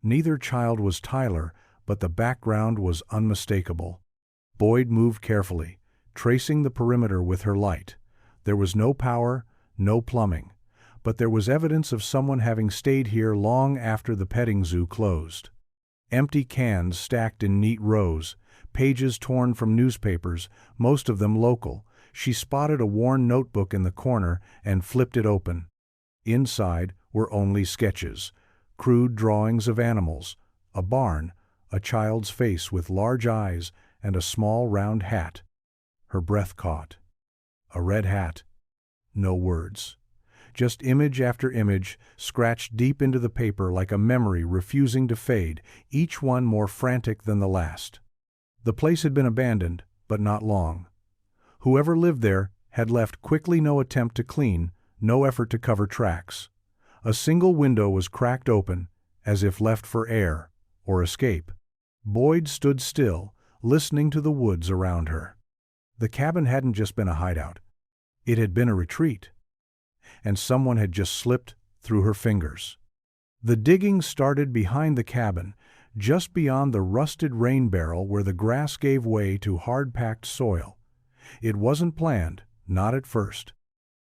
Neither child was Tyler, but the background was unmistakable. Boyd moved carefully, tracing the perimeter with her light. There was no power, no plumbing, but there was evidence of someone having stayed here long after the petting zoo closed. Empty cans stacked in neat rows, pages torn from newspapers, most of them local. She spotted a worn notebook in the corner and flipped it open. Inside were only sketches, crude drawings of animals, a barn, a child's face with large eyes, and a small round hat. Her breath caught. A red hat. No words. Just image after image, scratched deep into the paper like a memory refusing to fade, each one more frantic than the last. The place had been abandoned, but not long. Whoever lived there had left quickly, no attempt to clean, no effort to cover tracks. A single window was cracked open, as if left for air or escape. Boyd stood still, listening to the woods around her. The cabin hadn't just been a hideout. It had been a retreat. And someone had just slipped through her fingers. The digging started behind the cabin, just beyond the rusted rain barrel where the grass gave way to hard-packed soil. It wasn't planned, not at first.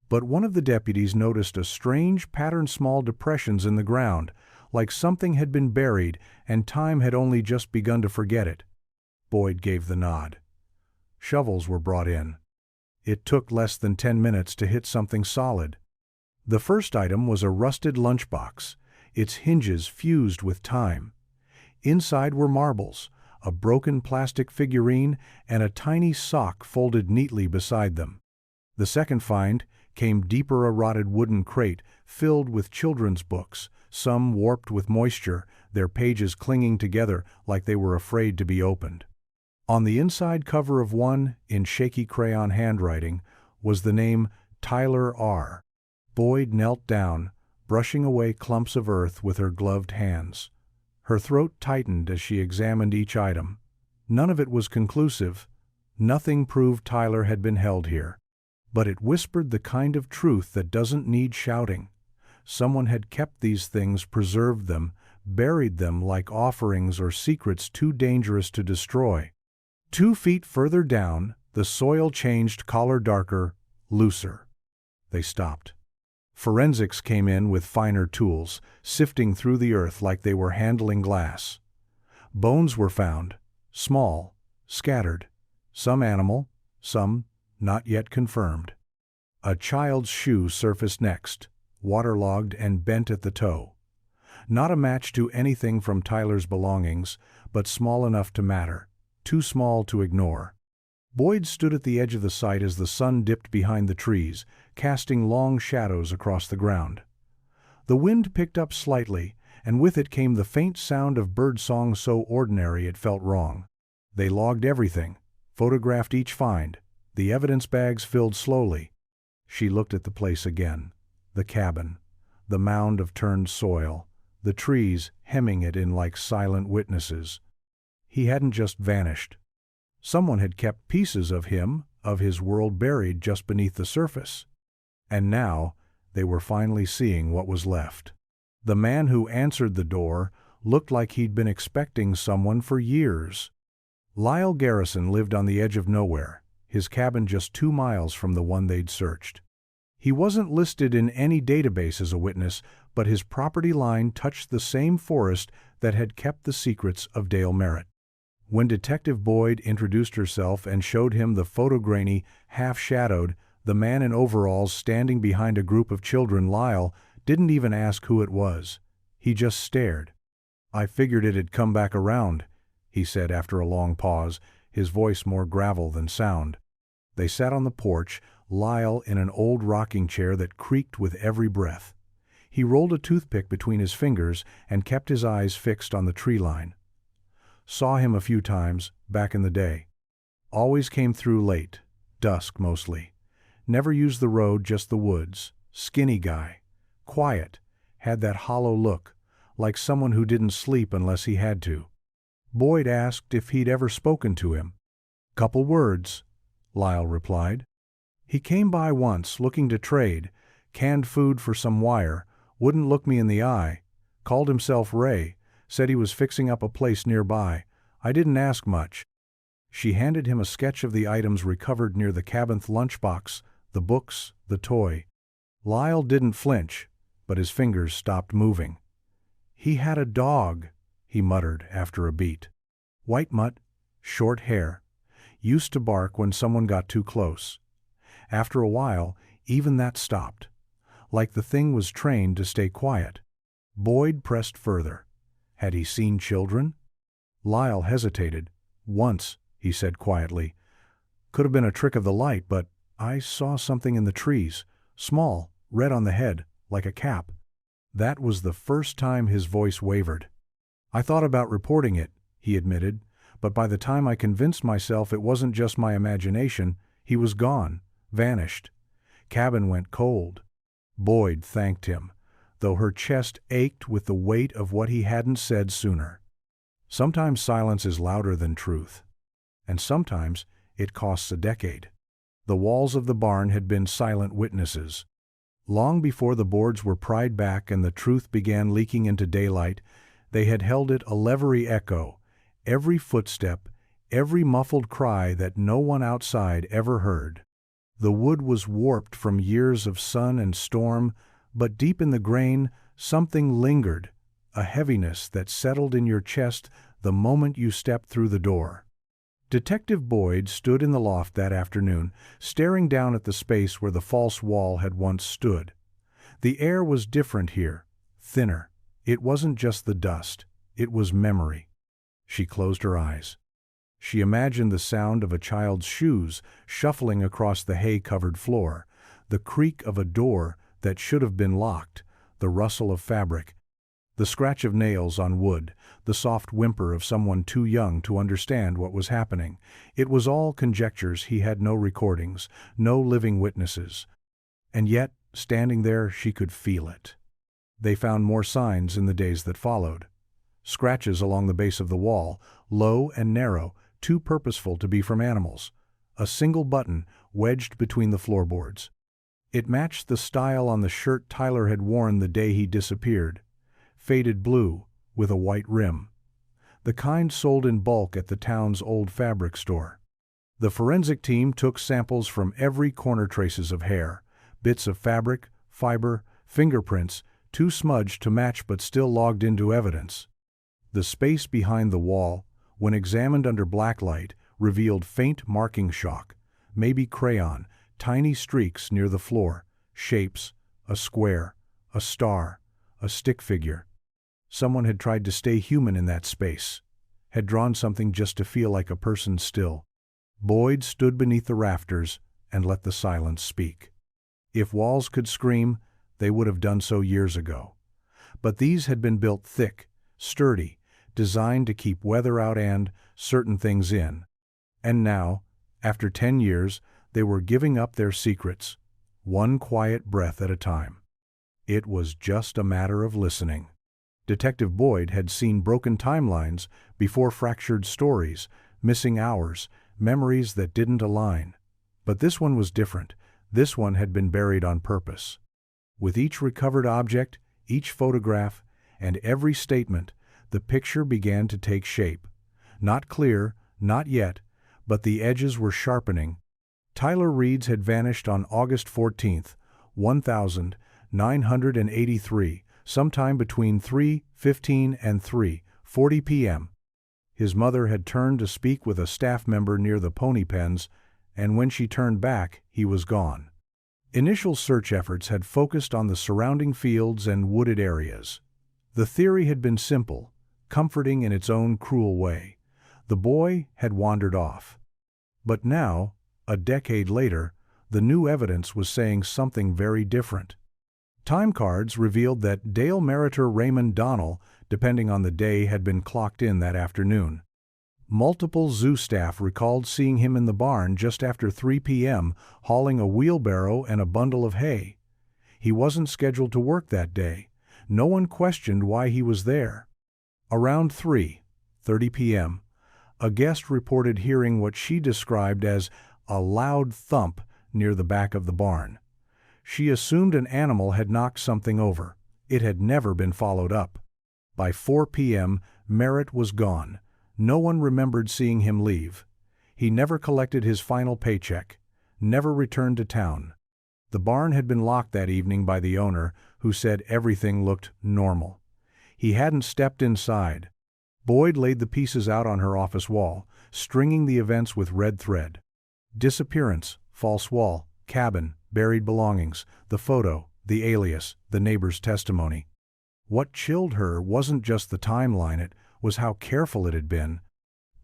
But one of the deputies noticed a strange pattern, small depressions in the ground, like something had been buried and time had only just begun to forget it. Boyd gave the nod. Shovels were brought in. It took less than 10 minutes to hit something solid. The first item was a rusted lunchbox, its hinges fused with time. Inside were marbles, a broken plastic figurine, and a tiny sock folded neatly beside them. The second find came deeper, a rotted wooden crate filled with children's books, some warped with moisture, their pages clinging together like they were afraid to be opened. On the inside cover of one, in shaky crayon handwriting, was the name Tyler R. Boyd knelt down, brushing away clumps of earth with her gloved hands. Her throat tightened as she examined each item. None of it was conclusive. Nothing proved Tyler had been held here. But it whispered the kind of truth that doesn't need shouting. Someone had kept these things, preserved them, buried them like offerings or secrets too dangerous to destroy. 2 feet further down, the soil changed color, darker, looser. They stopped. Forensics came in with finer tools, sifting through the earth like they were handling glass. Bones were found, small, scattered, some animal, some not yet confirmed. A child's shoe surfaced next, waterlogged and bent at the toe. Not a match to anything from Tyler's belongings, but small enough to matter, too small to ignore. Boyd stood at the edge of the site as the sun dipped behind the trees, casting long shadows across the ground. The wind picked up slightly, and with it came the faint sound of birdsong so ordinary it felt wrong. They logged everything, photographed each find, the evidence bags filled slowly. She looked at the place again. The cabin, the mound of turned soil, the trees hemming it in like silent witnesses. He hadn't just vanished. Someone had kept pieces of him, of his world buried just beneath the surface. And now, they were finally seeing what was left. The man who answered the door looked like he'd been expecting someone for years. Lyle Garrison lived on the edge of nowhere, his cabin just 2 miles from the one they'd searched. He wasn't listed in any database as a witness, but his property line touched the same forest that had kept the secrets of Dale Merritt. When Detective Boyd introduced herself and showed him the photograiny, half-shadowed, the man in overalls standing behind a group of children, Lyle didn't even ask who it was. He just stared. "I figured it had come back around," he said after a long pause, his voice more gravel than sound. They sat on the porch, Lyle in an old rocking chair that creaked with every breath. He rolled a toothpick between his fingers and kept his eyes fixed on the tree line. "Saw him a few times, back in the day. Always came through late, dusk mostly. Never used the road, just the woods. Skinny guy. Quiet. Had that hollow look, like someone who didn't sleep unless he had to." Boyd asked if he'd ever spoken to him. "Couple words," Lyle replied. "He came by once, looking to trade. Canned food for some wire. Wouldn't look me in the eye. Called himself Ray. Said he was fixing up a place nearby. I didn't ask much." She handed him a sketch of the items recovered near the cabin's lunchbox, the books, the toy. Lyle didn't flinch, but his fingers stopped moving. "He had a dog," he muttered after a beat. "White mutt, short hair. Used to bark when someone got too close. After a while, even that stopped. Like the thing was trained to stay quiet." Boyd pressed further. Had he seen children? Lyle hesitated. "Once," he said quietly. "Could have been a trick of the light, but I saw something in the trees. Small, red on the head, like a cap." That was the first time his voice wavered. "I thought about reporting it," he admitted, "but by the time I convinced myself it wasn't just my imagination, he was gone, vanished. Cabin went cold." Boyd thanked him, though her chest ached with the weight of what he hadn't said sooner. Sometimes silence is louder than truth. And sometimes it costs a decade. The walls of the barn had been silent witnesses. Long before the boards were pried back and the truth began leaking into daylight, they had held it a levery echo, every footstep, every muffled cry that no one outside ever heard. The wood was warped from years of sun and storm, but deep in the grain something lingered, a heaviness that settled in your chest the moment you stepped through the door. Detective Boyd stood in the loft that afternoon, staring down at the space where the false wall had once stood. The air was different here, thinner. It wasn't just the dust, it was memory. She closed her eyes. She imagined the sound of a child's shoes shuffling across the hay-covered floor, the creak of a door that should have been locked, the rustle of fabric, the scratch of nails on wood, the soft whimper of someone too young to understand what was happening. It was all conjectures. He had no recordings, no living witnesses. And yet, standing there, she could feel it. They found more signs in the days that followed. Scratches along the base of the wall, low and narrow, too purposeful to be from animals. A single button wedged between the floorboards. It matched the style on the shirt Tyler had worn the day he disappeared. Faded blue, with a white rim. The kind sold in bulk at the town's old fabric store. The forensic team took samples from every corner, traces of hair, bits of fabric, fiber, fingerprints, too smudged to match but still logged into evidence. The space behind the wall, when examined under black light, revealed faint marking chalk, maybe crayon, tiny streaks near the floor, shapes, a square, a star, a stick figure. Someone had tried to stay human in that space, had drawn something just to feel like a person still. Boyd stood beneath the rafters and let the silence speak. If walls could scream, they would have done so years ago. but these had been built thick, sturdy, designed to keep weather out and certain things in. And now, after 10 years, they were giving up their secrets, one quiet breath at a time. It was just a matter of listening. Detective Boyd had seen broken timelines before fractured stories, missing hours, memories that didn't align. But this one was different. This one had been buried on purpose. With each recovered object, each photograph, and every statement, the picture began to take shape. Not clear, not yet, but the edges were sharpening. Tyler Reeds had vanished on August 14, 1983, sometime between 3:15 and 3:40 p.m. His mother had turned to speak with a staff member near the pony pens, and when she turned back, he was gone. Initial search efforts had focused on the surrounding fields and wooded areas. The theory had been simple, comforting in its own cruel way. The boy had wandered off. But now, a decade later, the new evidence was saying something very different. Time cards revealed that Dale Meritor Raymond Donnell, depending on the day, had been clocked in that afternoon. Multiple zoo staff recalled seeing him in the barn just after 3 p.m. hauling a wheelbarrow and a bundle of hay. He wasn't scheduled to work that day. No one questioned why he was there. Around 3:30 p.m., a guest reported hearing what she described as a loud thump near the back of the barn. She assumed an animal had knocked something over. It had never been followed up. By 4 p.m., Merritt was gone. No one remembered seeing him leave. He never collected his final paycheck, never returned to town. The barn had been locked that evening by the owner, who said everything looked normal. He hadn't stepped inside. Boyd laid the pieces out on her office wall, stringing the events with red thread. Disappearance, false wall, cabin, buried belongings, the photo, the alias, the neighbor's testimony. What chilled her wasn't just the timeline, it was how careful it had been.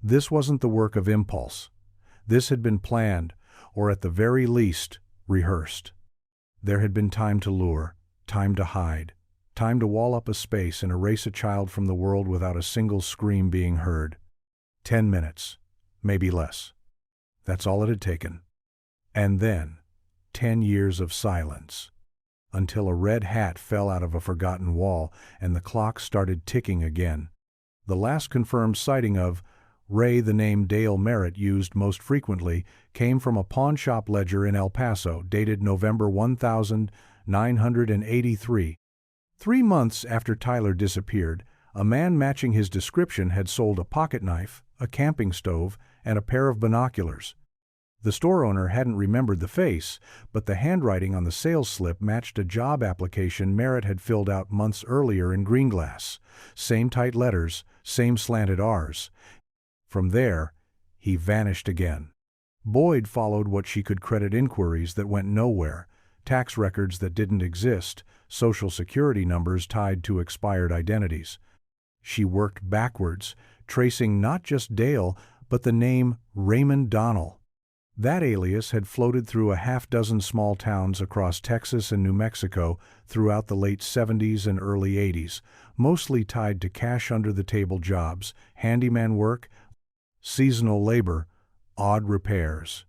This wasn't the work of impulse. This had been planned, or at the very least, rehearsed. There had been time to lure, time to hide, time to wall up a space and erase a child from the world without a single scream being heard. 10 minutes, maybe less. That's all it had taken. And then, 10 years of silence. Until a red hat fell out of a forgotten wall and the clock started ticking again. The last confirmed sighting of Ray, the name Dale Merritt used most frequently, came from a pawn shop ledger in El Paso, dated November 1983. 3 months after Tyler disappeared, a man matching his description had sold a pocket knife, a camping stove, and a pair of binoculars. The store owner hadn't remembered the face, but the handwriting on the sales slip matched a job application Merritt had filled out months earlier in green glass. Same tight letters, same slanted R's. From there, he vanished again. Boyd followed what she could credit inquiries that went nowhere, tax records that didn't exist, social security numbers tied to expired identities. She worked backwards, tracing not just Dale, but the name Raymond Donnell. That alias had floated through a half-dozen small towns across Texas and New Mexico throughout the late 70s and early 80s, mostly tied to cash-under-the-table jobs, handyman work, seasonal labor, odd repairs.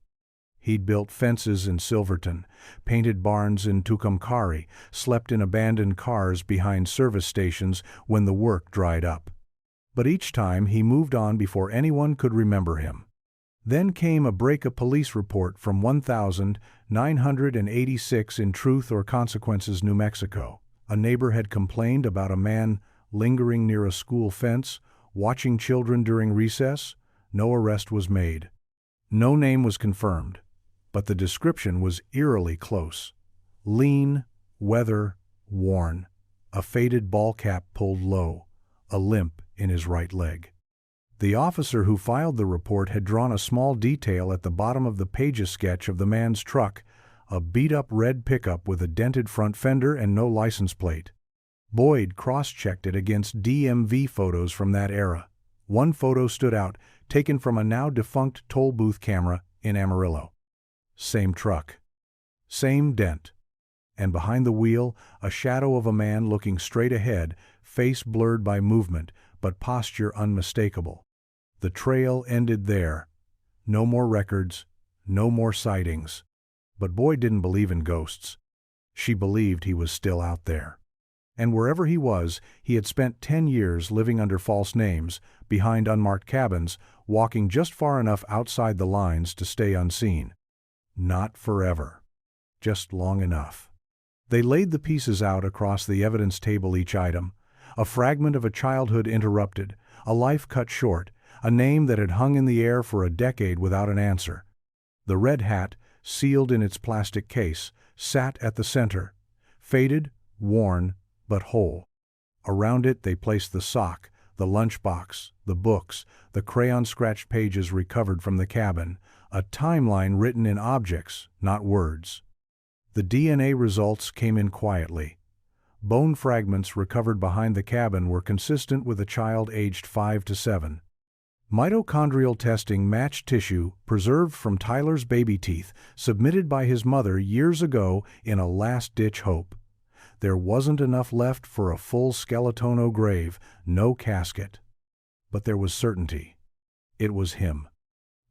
He'd built fences in Silverton, painted barns in Tucumcari, slept in abandoned cars behind service stations when the work dried up. But each time he moved on before anyone could remember him. Then came a break-a-police report from 1986 in Truth or Consequences, New Mexico. A neighbor had complained about a man lingering near a school fence, watching children during recess. No arrest was made. No name was confirmed, but the description was eerily close. Lean, weather, worn, a faded ball cap pulled low, a limp in his right leg. The officer who filed the report had drawn a small detail at the bottom of the page's sketch of the man's truck, a beat-up red pickup with a dented front fender and no license plate. Boyd cross-checked it against DMV photos from that era. One photo stood out, taken from a now-defunct toll booth camera in Amarillo. Same truck. Same dent. and behind the wheel, a shadow of a man looking straight ahead, face blurred by movement, but posture unmistakable. The trail ended there. No more records, no more sightings. But Boyd didn't believe in ghosts. She believed he was still out there. And wherever he was, he had spent 10 years living under false names, behind unmarked cabins, walking just far enough outside the lines to stay unseen. Not forever. Just long enough. They laid the pieces out across the evidence table, each item. A fragment of a childhood interrupted, a life cut short, a name that had hung in the air for a decade without an answer. The red hat, sealed in its plastic case, sat at the center, faded, worn, but whole. Around it they placed the sock, the lunchbox, the books, the crayon-scratched pages recovered from the cabin, a timeline written in objects, not words. The DNA results came in quietly. Bone fragments recovered behind the cabin were consistent with a child aged 5 to 7. Mitochondrial testing matched tissue preserved from Tyler's baby teeth, submitted by his mother years ago in a last-ditch hope. There wasn't enough left for a full skeletono grave, no casket. But there was certainty. It was him.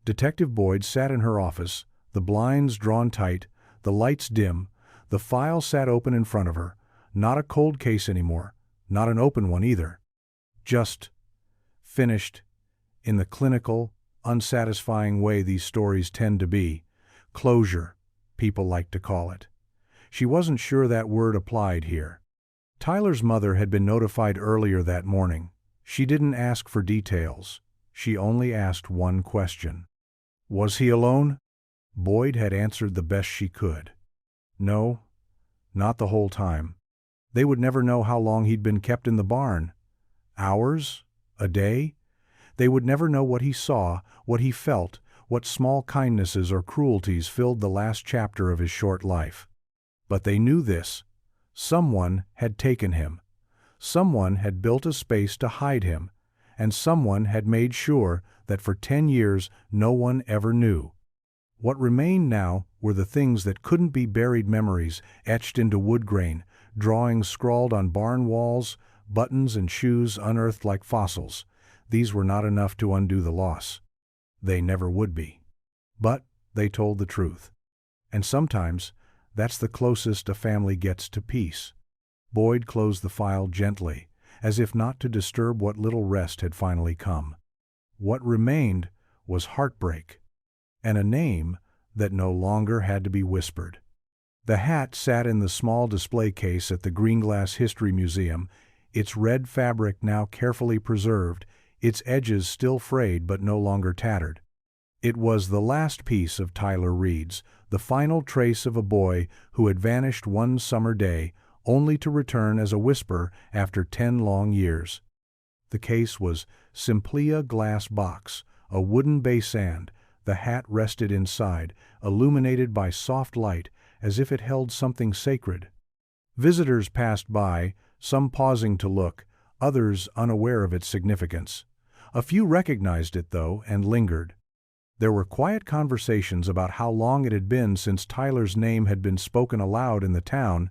Detective Boyd sat in her office, the blinds drawn tight, the lights dim, the file sat open in front of her, not a cold case anymore, not an open one either. Just finished, in the clinical, unsatisfying way these stories tend to be. Closure, people like to call it. She wasn't sure that word applied here. Tyler's mother had been notified earlier that morning. She didn't ask for details. She only asked one question. Was he alone? Boyd had answered the best she could. No, not the whole time. They would never know how long he'd been kept in the barn. Hours? A day? They would never know what he saw, what he felt, what small kindnesses or cruelties filled the last chapter of his short life. But they knew this. Someone had taken him. Someone had built a space to hide him, and someone had made sure that for 10 years no one ever knew. What remained now were the things that couldn't be buried: memories etched into wood grain, drawings scrawled on barn walls, buttons and shoes unearthed like fossils. These were not enough to undo the loss. They never would be. But they told the truth. And sometimes that's the closest a family gets to peace. Boyd closed the file gently, as if not to disturb what little rest had finally come. What remained was heartbreak, and a name that no longer had to be whispered. The hat sat in the small display case at the Greenglass History Museum, its red fabric now carefully preserved, its edges still frayed but no longer tattered. It was the last piece of Tyler Reed's, the final trace of a boy who had vanished one summer day, only to return as a whisper after 10 long years. The case was simply a glass box, a wooden base-and. The hat rested inside, illuminated by soft light, as if it held something sacred. Visitors passed by, some pausing to look, others unaware of its significance. A few recognized it, though, and lingered. There were quiet conversations about how long it had been since Tyler's name had been spoken aloud in the town,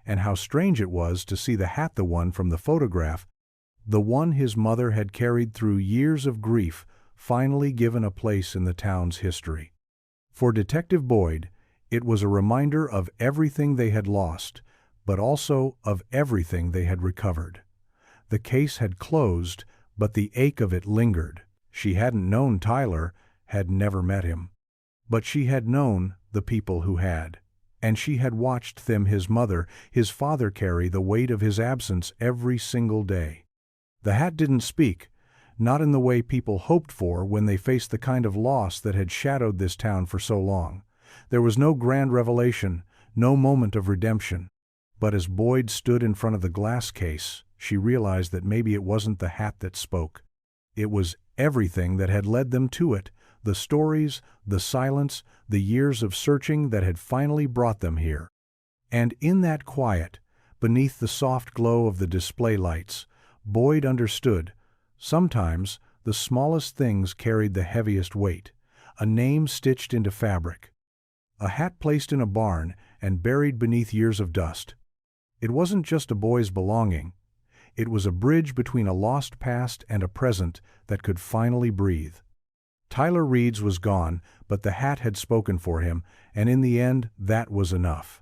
and how strange it was to see the hat, the one from the photograph, the one his mother had carried through years of grief, finally given a place in the town's history. For Detective Boyd, it was a reminder of everything they had lost, but also of everything they had recovered. The case had closed, but the ache of it lingered. She hadn't known Tyler, had never met him. But she had known the people who had. And she had watched them, his mother, his father, carry the weight of his absence every single day. The hat didn't speak, not in the way people hoped for when they faced the kind of loss that had shadowed this town for so long. There was no grand revelation, no moment of redemption. But as Boyd stood in front of the glass case, she realized that maybe it wasn't the hat that spoke. It was everything that had led them to it, the stories, the silence, the years of searching that had finally brought them here. And in that quiet, beneath the soft glow of the display lights, Boyd understood. Sometimes the smallest things carried the heaviest weight. A name stitched into fabric. A hat placed in a barn, and buried beneath years of dust. It wasn't just a boy's belonging. It was a bridge between a lost past and a present that could finally breathe. Tyler Reed's was gone, but the hat had spoken for him, and in the end, that was enough.